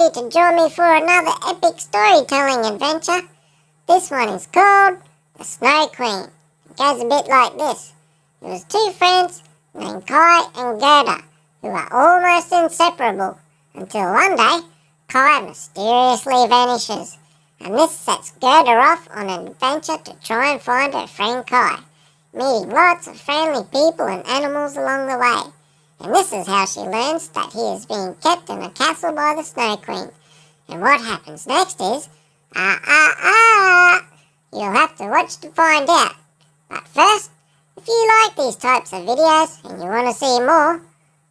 ready to join me for another epic storytelling adventure. This one is called The Snow Queen. It goes a bit like this. There was two friends named Kai and Gerda who were almost inseparable until one day Kai mysteriously vanishes, and this sets Gerda off on an adventure to try and find her friend Kai, meeting lots of friendly people and animals along the way. And this is how she learns that he is being kept in a castle by the Snow Queen. And what happens next is, you'll have to watch to find out. But first, if you like these types of videos and you want to see more,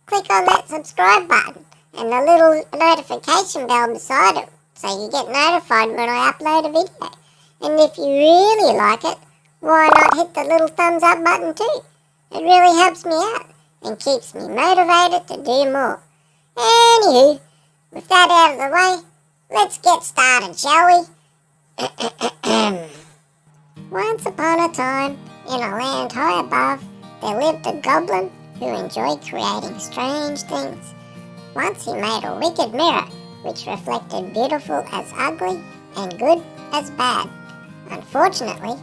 click on that subscribe button and the little notification bell beside it so you get notified when I upload a video. And if you really like it, why not hit the little thumbs up button too? It really helps me out and keeps me motivated to do more. Anywho, with that out of the way, let's get started, shall we? Once upon a time, in a land high above, there lived a goblin who enjoyed creating strange things. Once he made a wicked mirror which reflected beautiful as ugly and good as bad. Unfortunately,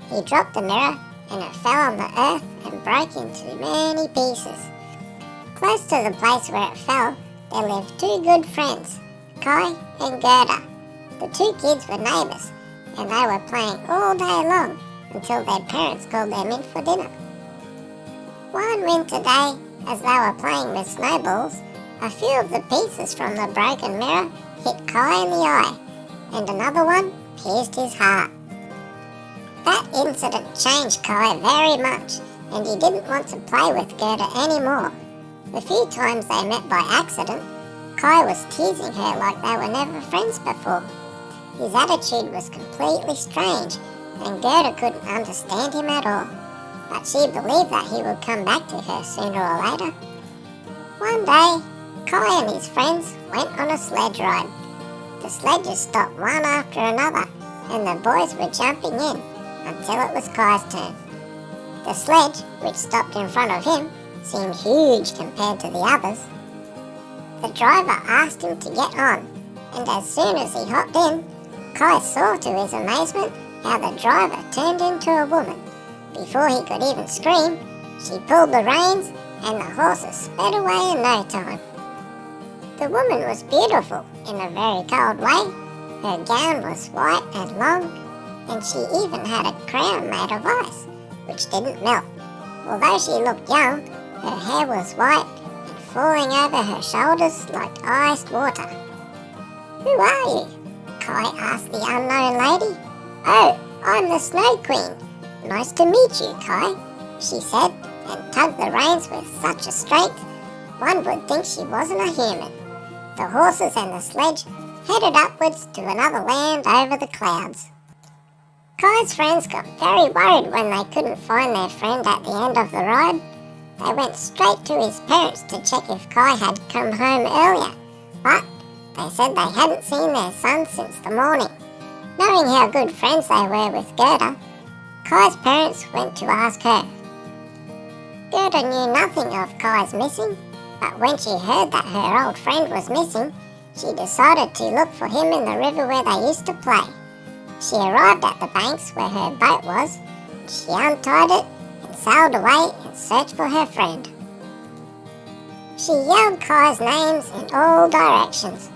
he dropped the mirror and it fell on the earth and broke into many pieces. Close to the place where it fell, there lived two good friends, Kai and Gerda. The two kids were neighbours, and they were playing all day long until their parents called them in for dinner. One winter day, as they were playing with snowballs, a few of the pieces from the broken mirror hit Kai in the eye, and another one pierced his heart. That incident changed Kai very much, and he didn't want to play with Gerda anymore. The few times they met by accident, Kai was teasing her like they were never friends before. His attitude was completely strange, and Gerda couldn't understand him at all, but she believed that he would come back to her sooner or later. One day, Kai and his friends went on a sledge ride. The sledges stopped one after another, and the boys were jumping in until it was Kai's turn. The sledge, which stopped in front of him, seemed huge compared to the others. The driver asked him to get on, and as soon as he hopped in, Kai saw to his amazement how the driver turned into a woman. Before he could even scream, she pulled the reins and the horses sped away in no time. The woman was beautiful in a very cold way. Her gown was white and long, and she even had a crown made of ice, which didn't melt. Although she looked young, her hair was white and falling over her shoulders like iced water. "Who are you?" Kai asked the unknown lady. "Oh, I'm the Snow Queen. Nice to meet you, Kai," she said, and tugged the reins with such a strength one would think she wasn't a human. The horses and the sledge headed upwards to another land over the clouds. Kai's friends got very worried when they couldn't find their friend at the end of the ride. They went straight to his parents to check if Kai had come home earlier, but they said they hadn't seen their son since the morning. Knowing how good friends they were with Gerda, Kai's parents went to ask her. Gerda knew nothing of Kai's missing, but when she heard that her old friend was missing, she decided to look for him in the river where they used to play. She arrived at the banks where her boat was, she untied it and sailed away in search for her friend. She yelled Kai's names in all directions,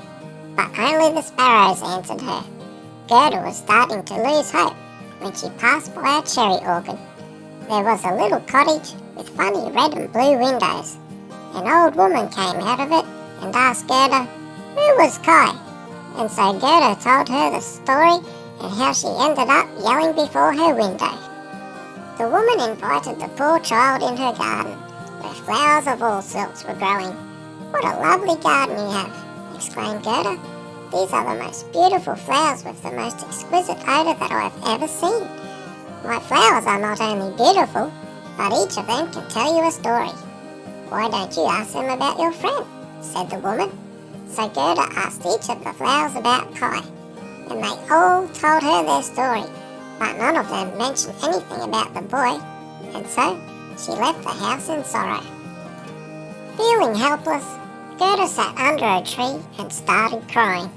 but only the sparrows answered her. Gerda was starting to lose hope when she passed by a cherry orchard. There was a little cottage with funny red and blue windows. An old woman came out of it and asked Gerda, who was Kai? And so Gerda told her the story and how she ended up yelling before her window. The woman invited the poor child in her garden, where flowers of all sorts were growing. "What a lovely garden you have," exclaimed Gerda. "These are the most beautiful flowers with the most exquisite odour that I've ever seen. My flowers are not only beautiful, but each of them can tell you a story." "Why don't you ask them about your friend?" said the woman. So Gerda asked each of the flowers about Kai, and they all told her their story, but none of them mentioned anything about the boy, and so she left the house in sorrow. Feeling helpless, Gerda sat under a tree and started crying.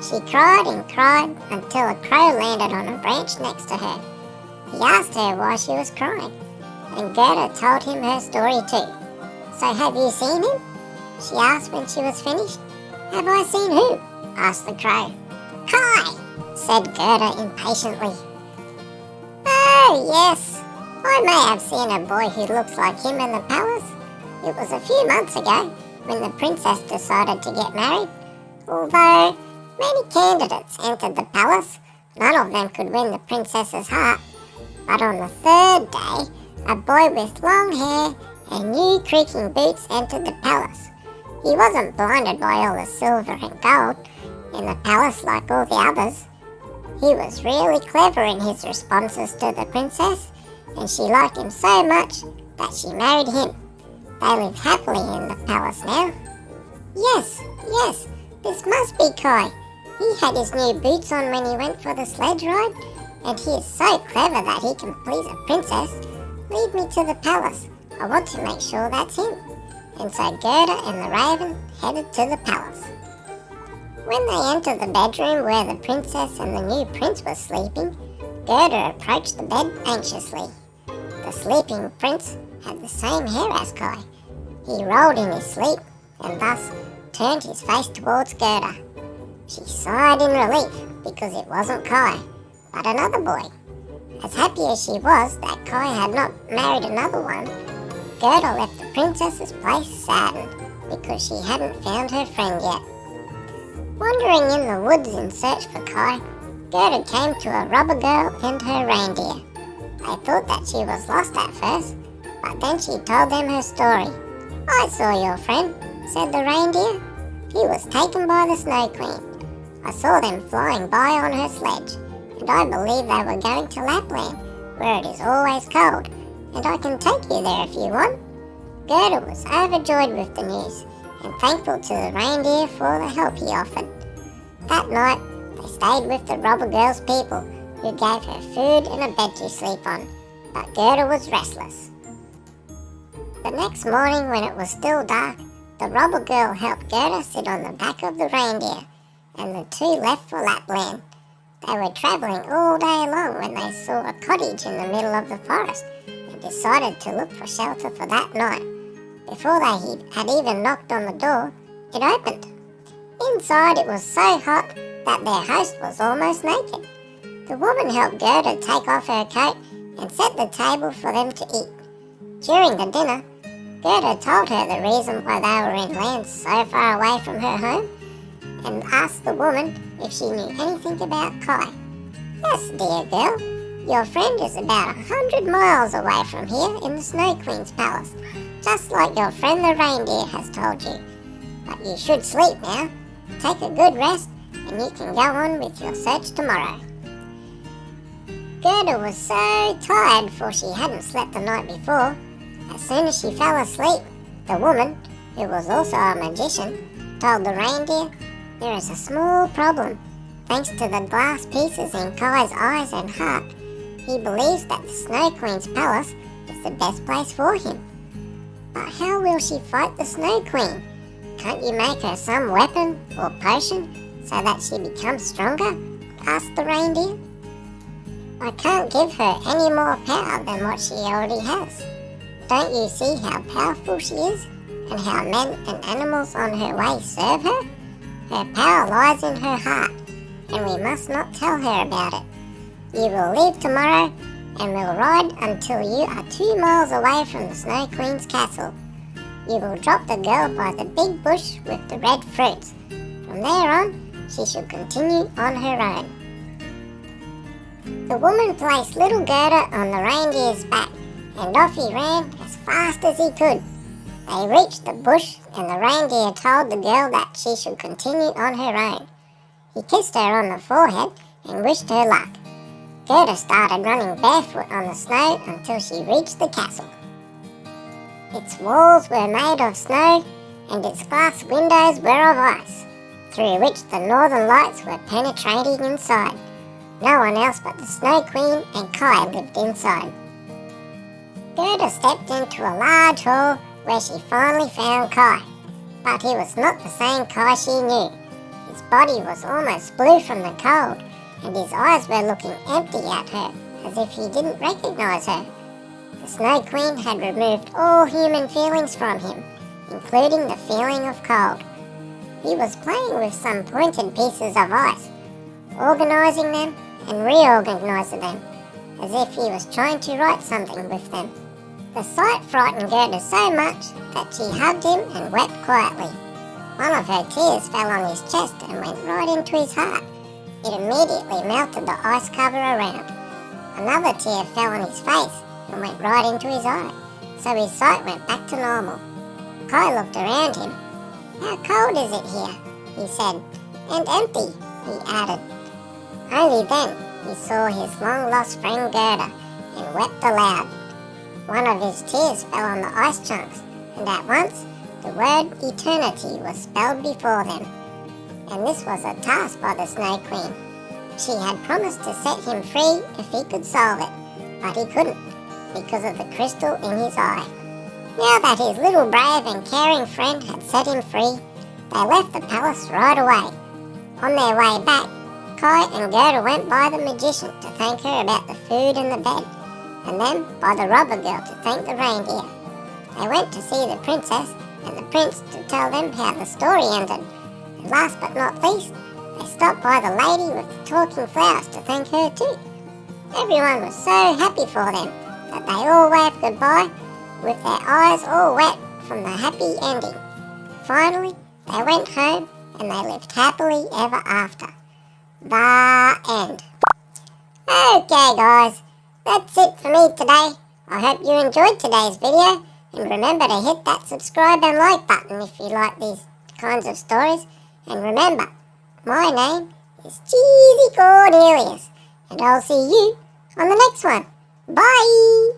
She cried and cried until a crow landed on a branch next to her. He asked her why she was crying, and Gerda told him her story too. "So have you seen him?" she asked when she was finished. "Have I seen who?" asked the crow. "Kai," said Gerda impatiently. "Oh, yes. I may have seen a boy who looks like him in the palace. It was a few months ago when the princess decided to get married. Although many candidates entered the palace, none of them could win the princess's heart. But on the third day, a boy with long hair and new creaking boots entered the palace. He wasn't blinded by all the silver and gold in the palace like all the others. He was really clever in his responses to the princess, and she liked him so much that she married him. They live happily in the palace now." Yes, this must be Kai. He had his new boots on when he went for the sledge ride, and he is so clever that he can please a princess. Lead me to the palace. I want to make sure that's him." And so Gerda and the raven headed to the palace. When they entered the bedroom where the princess and the new prince were sleeping, Gerda approached the bed anxiously. The sleeping prince had the same hair as Kai. He rolled in his sleep and thus turned his face towards Gerda. She sighed in relief because it wasn't Kai, but another boy. As happy as she was that Kai had not married another one, Gerda left the princess's place saddened because she hadn't found her friend yet. Wandering in the woods in search for Kai, Gerda came to a robber girl and her reindeer. They thought that she was lost at first, but then she told them her story. "I saw your friend," said the reindeer. "He was taken by the Snow Queen. I saw them flying by on her sledge, and I believe they were going to Lapland, where it is always cold, and I can take you there if you want." Gerda was overjoyed with the news, and thankful to the reindeer for the help he offered. That night, they stayed with the robber girl's people, who gave her food and a bed to sleep on, but Gerda was restless. The next morning, when it was still dark, the robber girl helped Gerda sit on the back of the reindeer, and the two left for Lapland. They were travelling all day long when they saw a cottage in the middle of the forest and decided to look for shelter for that night. Before they had even knocked on the door, it opened. Inside it was so hot that their host was almost naked. The woman helped Gerda take off her coat and set the table for them to eat. During the dinner, Gerda told her the reason why they were in lands so far away from her home, and asked the woman if she knew anything about Kai. "Yes, dear girl, your friend is about 100 miles away from here in the Snow Queen's palace, just like your friend the reindeer has told you. But you should sleep now. Take a good rest, and you can go on with your search tomorrow." Gerda was so tired, for she hadn't slept the night before. As soon as she fell asleep, the woman, who was also a magician, told the reindeer, "There is a small problem. Thanks to the glass pieces in Kai's eyes and heart, he believes that the Snow Queen's palace is the best place for him." "But how will she fight the Snow Queen? Can't you make her some weapon or potion so that she becomes stronger?" asked the reindeer. "I can't give her any more power than what she already has. Don't you see how powerful she is, and how men and animals on her way serve her? Her power lies in her heart, and we must not tell her about it. You will leave tomorrow, and will ride until you are 2 miles away from the Snow Queen's castle. You will drop the girl by the big bush with the red fruits. From there on, she shall continue on her own." The woman placed little Gerda on the reindeer's back, and off he ran as fast as he could. They reached the bush, and the reindeer told the girl that she should continue on her own. He kissed her on the forehead and wished her luck. Gerda started running barefoot on the snow until she reached the castle. Its walls were made of snow, and its glass windows were of ice, through which the northern lights were penetrating inside. No one else but the Snow Queen and Kai lived inside. Gerda stepped into a large hall where she finally found Kai. But he was not the same Kai she knew. His body was almost blue from the cold, and his eyes were looking empty at her, as if he didn't recognise her. The Snow Queen had removed all human feelings from him, including the feeling of cold. He was playing with some pointed pieces of ice, organising them and reorganising them, as if he was trying to write something with them. The sight frightened Gerda so much that she hugged him and wept quietly. One of her tears fell on his chest and went right into his heart. It immediately melted the ice cover around. Another tear fell on his face and went right into his eye, so his sight went back to normal. Kai looked around him. "How cold is it here?" he said. "And empty," he added. Only then he saw his long-lost friend Gerda and wept aloud. One of his tears fell on the ice chunks, and at once the word eternity was spelled before them. And this was a task by the Snow Queen. She had promised to set him free if he could solve it, but he couldn't because of the crystal in his eye. Now that his little brave and caring friend had set him free, they left the palace right away. On their way back, Kai and Gerda went by the magician to thank her about the food and the bed, and then by the robber girl to thank the reindeer. They went to see the princess and the prince to tell them how the story ended. And last but not least, they stopped by the lady with the talking flowers to thank her too. Everyone was so happy for them that they all waved goodbye with their eyes all wet from the happy ending. Finally, they went home and they lived happily ever after. The end. Okay guys, that's it for me today. I hope you enjoyed today's video, and remember to hit that subscribe and like button if you like these kinds of stories. And remember, my name is Cheezy Cornelius, and I'll see you on the next one. Bye!